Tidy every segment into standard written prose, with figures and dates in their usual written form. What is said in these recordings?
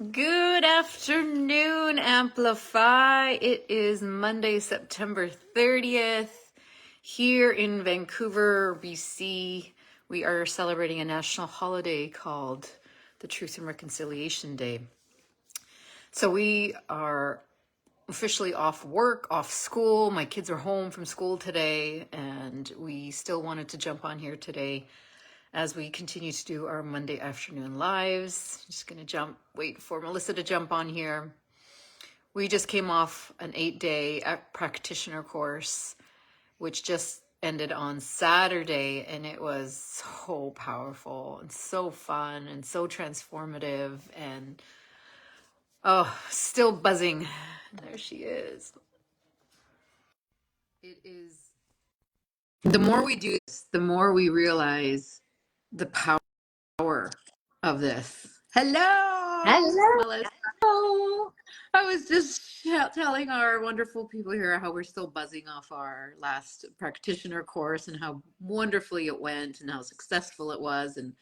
Good afternoon, Amplify. It is Monday, September 30th. Here in Vancouver, BC, we are celebrating a national holiday called the Truth and Reconciliation Day. So we are officially off work, off school. My kids are home from school today, and we still wanted to jump on here today as we continue to do our Monday afternoon lives. Just gonna wait for Melissa to jump on here. We just came off an 8-day practitioner course, which just ended on Saturday, and it was so powerful and so fun and so transformative, and still buzzing. There she is. It is, the more we do this, the more we realize the power of this. Hello, Melissa. Hello. I was just telling our wonderful people here how we're still buzzing off our last practitioner course and how wonderfully it went and how successful it was and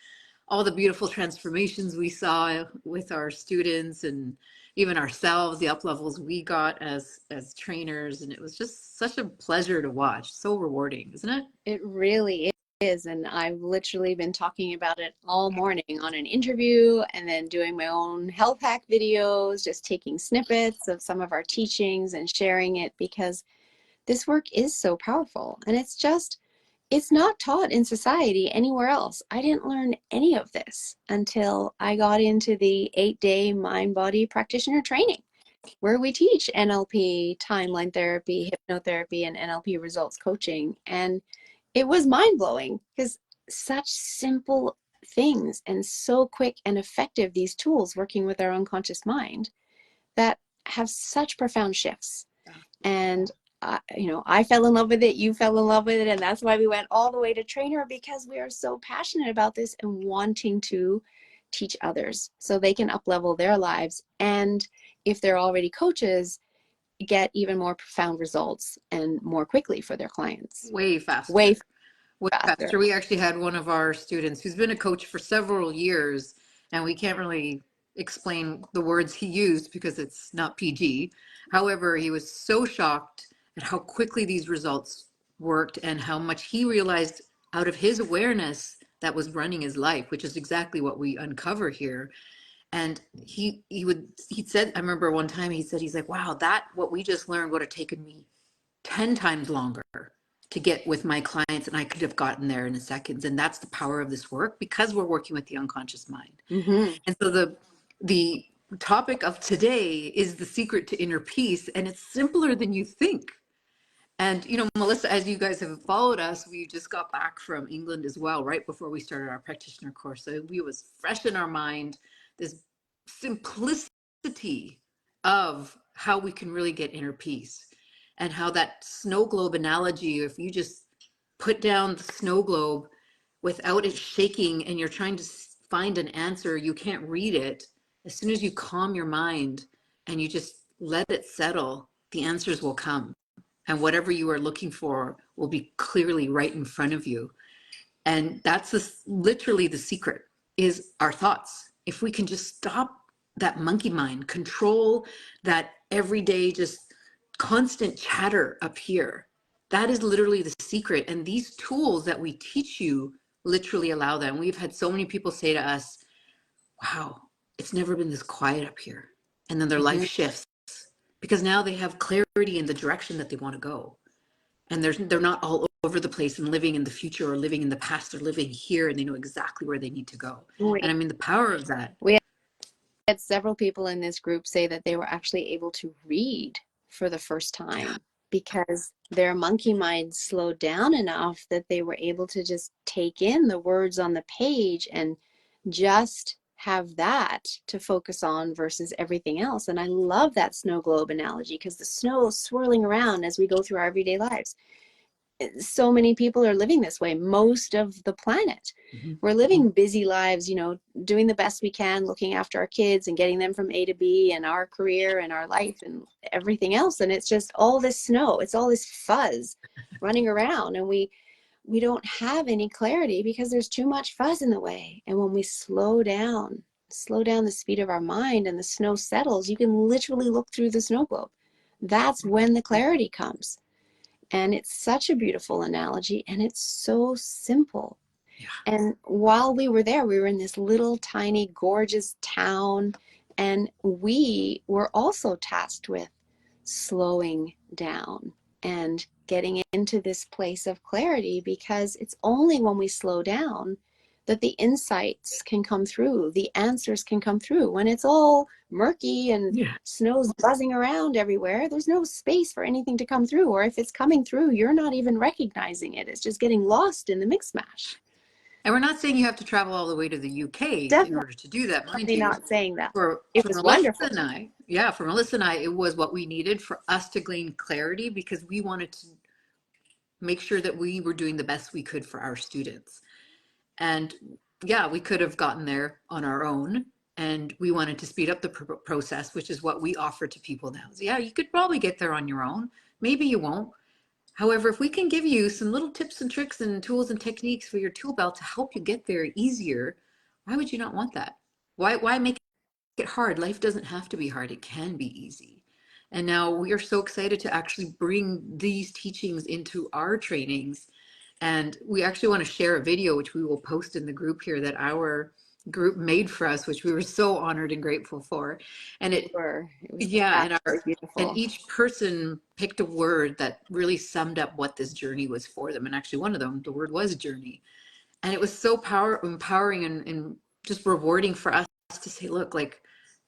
all the beautiful transformations we saw with our students and even ourselves, the up levels we got as trainers. And it was just such a pleasure to watch. So rewarding, isn't it? It really is. And I've literally been talking about it all morning on an interview and then doing my own health hack videos, just taking snippets of some of our teachings and sharing it because this work is so powerful. And it's not taught in society anywhere else. I didn't learn any of this until I got into the 8-day mind-body practitioner training, where we teach NLP, timeline therapy, hypnotherapy, and NLP results coaching. And it was mind-blowing because such simple things and so quick and effective, these tools working with our unconscious mind that have such profound shifts. And I fell in love with it, you fell in love with it, and that's why we went all the way to trainer, because we are so passionate about this and wanting to teach others so they can up-level their lives, and if they're already coaches, get even more profound results and more quickly for their clients. Way faster. Way faster. We actually had one of our students who's been a coach for several years, and we can't really explain the words he used because it's not PG. However, he was so shocked at how quickly these results worked and how much he realized out of his awareness that was running his life, which is exactly what we uncover here. And he said, I remember one time he said, he's like, wow, that what we just learned would have taken me 10 times longer to get with my clients, and I could have gotten there in a second. And that's the power of this work, because we're working with the unconscious mind. Mm-hmm. And so the topic of today is the secret to inner peace, and it's simpler than you think. And Melissa, as you guys have followed us, we just got back from England as well, right before we started our practitioner course. So it was fresh in our mind, this simplicity of how we can really get inner peace, and how that snow globe analogy, if you just put down the snow globe without it shaking and you're trying to find an answer, you can't read it. As soon as you calm your mind and you just let it settle, the answers will come. And whatever you are looking for will be clearly right in front of you. And that's literally the secret, is our thoughts. If we can just stop that monkey mind, control that everyday just constant chatter up here, that is literally the secret. And these tools that we teach you literally allow that. And we've had so many people say to us, wow, it's never been this quiet up here. And then their life shifts because now they have clarity in the direction that they want to go. And they're not all over the place and living in the future or living in the past. They're living here, and they know exactly where they need to go. And I mean, the power of that. We had several people in this group say that they were actually able to read for the first time because their monkey mind slowed down enough that they were able to just take in the words on the page and just have that to focus on versus everything else. And I love that snow globe analogy, because the snow is swirling around as we go through our everyday lives. So many people are living this way, most of the planet. We're living busy lives, doing the best we can, looking after our kids and getting them from A to B, and our career and our life and everything else. And it's just all this snow, it's all this fuzz running around, and we don't have any clarity because there's too much fuzz in the way. And when we slow down slow down the speed of our mind and the snow settles, you can literally look through the snow globe. That's when the clarity comes. And it's such a beautiful analogy, and it's so simple. Yeah. And while we were there, we were in this little tiny gorgeous town, and we were also tasked with slowing down and getting into this place of clarity, because it's only when we slow down that the insights can come through, the answers can come through. When it's all murky and snow's buzzing around everywhere, there's no space for anything to come through. Or if it's coming through, you're not even recognizing it. It's just getting lost in the mix mash. And we're not saying you have to travel all the way to the UK in Definitely order to do that, mind you. not saying that. For It was Melissa wonderful. and I, yeah, for Melissa and I, it was what we needed for us to gain clarity, because we wanted to make sure that we were doing the best we could for our students. And yeah, we could have gotten there on our own, and we wanted to speed up the process, which is what we offer to people now. So yeah, you could probably get there on your own. Maybe you won't. However, if we can give you some little tips and tricks and tools and techniques for your tool belt to help you get there easier, why would you not want that? Why make it hard? Life doesn't have to be hard. It can be easy. And now we are so excited to actually bring these teachings into our trainings. And we actually want to share a video, which we will post in the group here, that our group made for us, which we were so honored and grateful for. And it was yeah, beautiful. and each person picked a word that really summed up what this journey was for them. And actually one of them, the word was journey. And it was so empowering and just rewarding for us to say, look, like,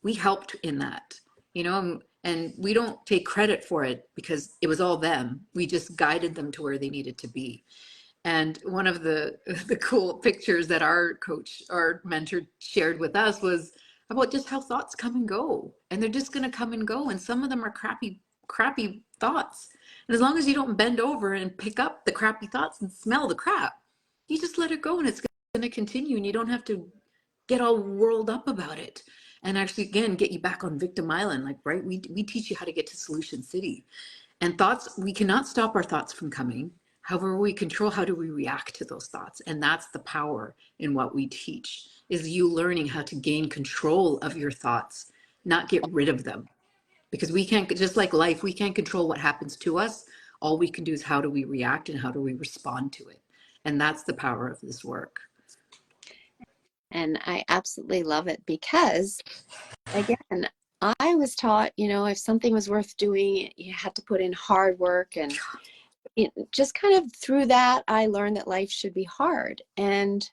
we helped in that, you know, and we don't take credit for it because it was all them. We just guided them to where they needed to be. And one of the cool pictures that our coach, our mentor, shared with us was about just how thoughts come and go, and they're just going to come and go. And some of them are crappy thoughts. And as long as you don't bend over and pick up the crappy thoughts and smell the crap, you just let it go, and it's going to continue. And you don't have to get all whirled up about it. And actually, again, get you back on victim island. Like, right, we teach you how to get to solution city. And thoughts, we cannot stop our thoughts from coming. However, we control how do we react to those thoughts. And that's the power in what we teach, is you learning how to gain control of your thoughts, not get rid of them. Because we can't, just like life, we can't control what happens to us. All we can do is how do we react and how do we respond to it. And that's the power of this work. And I absolutely love it, because, again, I was taught, you know, if something was worth doing, you had to put in hard work. And just kind of through that, I learned that life should be hard. And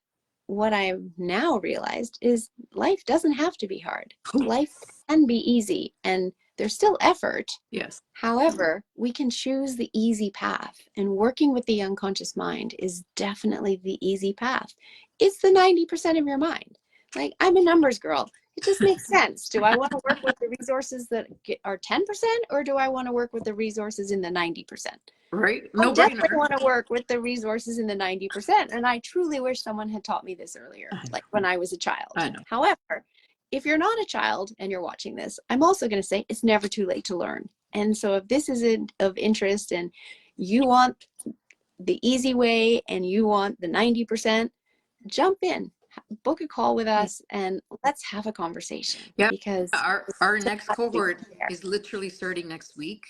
what I've now realized is life doesn't have to be hard. Life can be easy, and there's still effort. Yes. However, we can choose the easy path, and working with the unconscious mind is definitely the easy path. It's the 90% of your mind. Like, I'm a numbers girl. It just makes sense. Do I want to work with the resources that are 10%, or do I want to work with the resources in the 90%? Right? I No definitely brainer. want to work with the resources in the 90%. And I truly wish someone had taught me this earlier, like when I was a child. I know. However, if you're not a child and you're watching this, I'm also going to say it's never too late to learn. And so if this is of interest and you want the easy way and you want the 90%, jump in, book a call with us, and let's have a conversation. Yeah, because our next cohort is literally starting next week.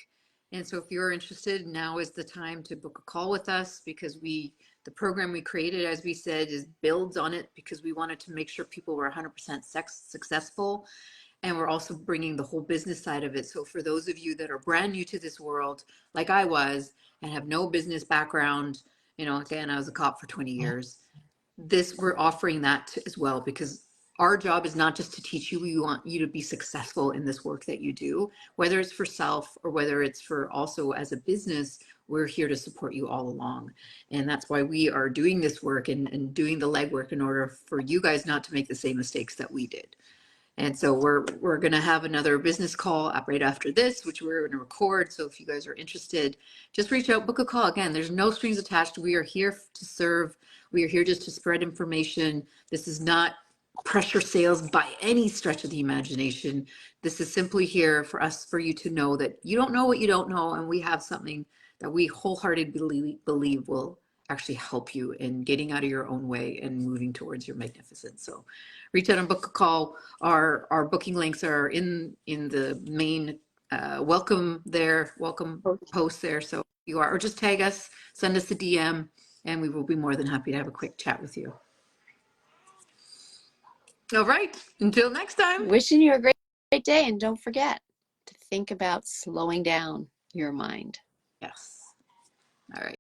And so if you're interested, now is the time to book a call with us, because the program we created, as we said, is builds on it, because we wanted to make sure people were 100% successful. And we're also bringing the whole business side of it. So for those of you that are brand new to this world, like I was, and have no business background, you know, again, I was a cop for 20 years. We're offering that as well, because our job is not just to teach you. We want you to be successful in this work that you do, whether it's for self or whether it's for also as a business. We're here to support you all along. And that's why we are doing this work and doing the legwork in order for you guys not to make the same mistakes that we did. And so we're going to have another business call up right after this, which we're going to record. So if you guys are interested, just reach out, book a call. Again, there's no strings attached. We are here to serve. We are here just to spread information. This is not pressure sales by any stretch of the imagination. This is simply here for us, for you to know that you don't know what you don't know. And we have something that we wholeheartedly believe will actually help you in getting out of your own way and moving towards your magnificence. So reach out and book a call. Our booking links are in the main welcome post there. So you are, or just tag us, send us a DM, and we will be more than happy to have a quick chat with you. All right, until next time. Wishing you a great day, and don't forget to think about slowing down your mind. Yes. All right.